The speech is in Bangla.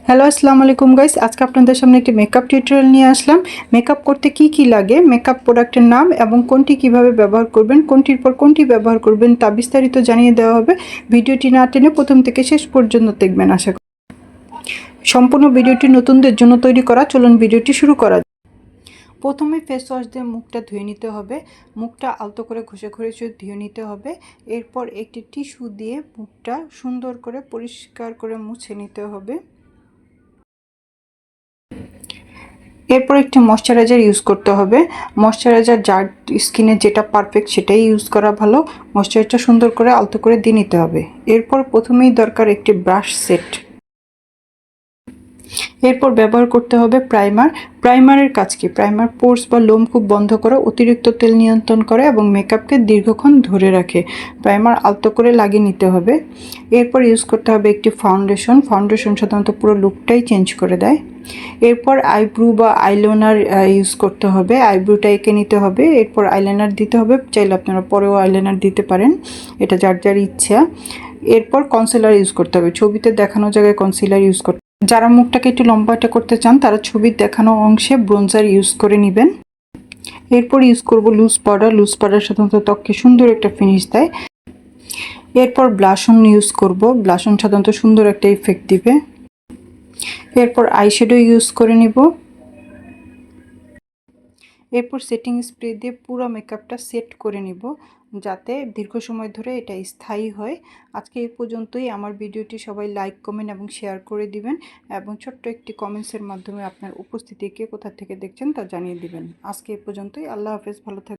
হ্যালো আসসালামু আলাইকুম গাইস, আজকে আপনাদের সামনে একটি মেকআপ টিউটোরিয়াল নিয়ে আসলাম। মেকআপ করতে কি কি লাগে, মেকআপ প্রোডাক্টের নাম এবং কোনটি কিভাবে ব্যবহার করবেন, কোনটির পর কোনটি ব্যবহার করবেন তা বিস্তারিত জানিয়ে দেওয়া হবে। ভিডিওটি না টেনে প্রথম থেকে শেষ পর্যন্ত দেখবেন আশা করি। সম্পূর্ণ ভিডিওটি নতুনদের জন্য তৈরি করা। চলুন ভিডিওটি শুরু করা যাক। প্রথমে ফেস ওয়াশ দিয়ে মুখটা ধুয়ে নিতে হবে। মুখটা আলতো করে ঘষে ঘষে ধুয়ে নিতে হবে। এরপর একটি টিস্যু দিয়ে মুখটা সুন্দর করে পরিষ্কার করে মুছে নিতে হবে। এরপর একটি ময়শ্চারাইজার ইউজ করতে হবে। ময়শ্চারাইজার যার স্কিনে যেটা পারফেক্ট সেটাই ইউজ করা ভালো। ময়শ্চারাইজারটা সুন্দর করে আলতো করে দিয়ে নিতে হবে। এরপর প্রথমেই দরকার একটি ব্রাশ সেট। এরপর ব্যবহার করতে হবে প্রাইমার। প্রাইমারের কাজ কি? প্রাইমার পোর্স বা লোমকূপ বন্ধ করে, অতিরিক্ত তেল নিয়ন্ত্রণ করে এবং মেকআপকে দীর্ঘক্ষণ ধরে রাখে। প্রাইমার আলতো করে লাগিয়ে নিতে হবে। এরপর ইউজ করতে হবে একটি ফাউন্ডেশন। ফাউন্ডেশন সাধারণত পুরো লুকটাই চেঞ্জ করে দেয়। এরপর আইব্রু বা আইলাইনার ইউজ করতে হবে। আইব্রুটা এঁকে নিতে হবে। এরপর আইলাইনার দিতে হবে। চাইলে আপনারা পরেও আইলাইনার দিতে পারেন, এটা যার যার ইচ্ছা। এরপর কনসিলার ইউজ করতে হবে। ছবিতে দেখানো জায়গায় কনসিলার ইউজ করতে, যারা মুখটাকে একটু লম্বাটা করতে চান তারা ছবির দেখানো অংশে ব্রোঞ্জার ইউজ করে নেবেন। এরপর ইউজ করব লুজ পাউডার। লুজ পাউডার সাধারণত ত্বককে সুন্দর একটা ফিনিশ দেয়। এরপর ব্লাশন ইউজ করব। ব্লাশন সাধারণত সুন্দর একটা ইফেক্ট দিবে। এরপর আইশ্যাডো ইউজ করে নিব। এরপর সেটিং স্প্রে দিয়ে পুরো মেকআপটা সেট করে নিব, যাতে দীর্ঘ সময় ধরে এটা স্থায়ী হয়। আজকে এই পর্যন্তই। আমার ভিডিওটি সবাই লাইক, কমেন্ট এবং শেয়ার করে দিবেন এবং ছোট্ট একটি কমেন্টসের মাধ্যমে আপনার উপস্থিতি কে কোথা থেকে দেখছেন তা জানিয়ে দিবেন। আজকে এই পর্যন্তই। আল্লাহ হাফেজ, ভালো থাকবেন।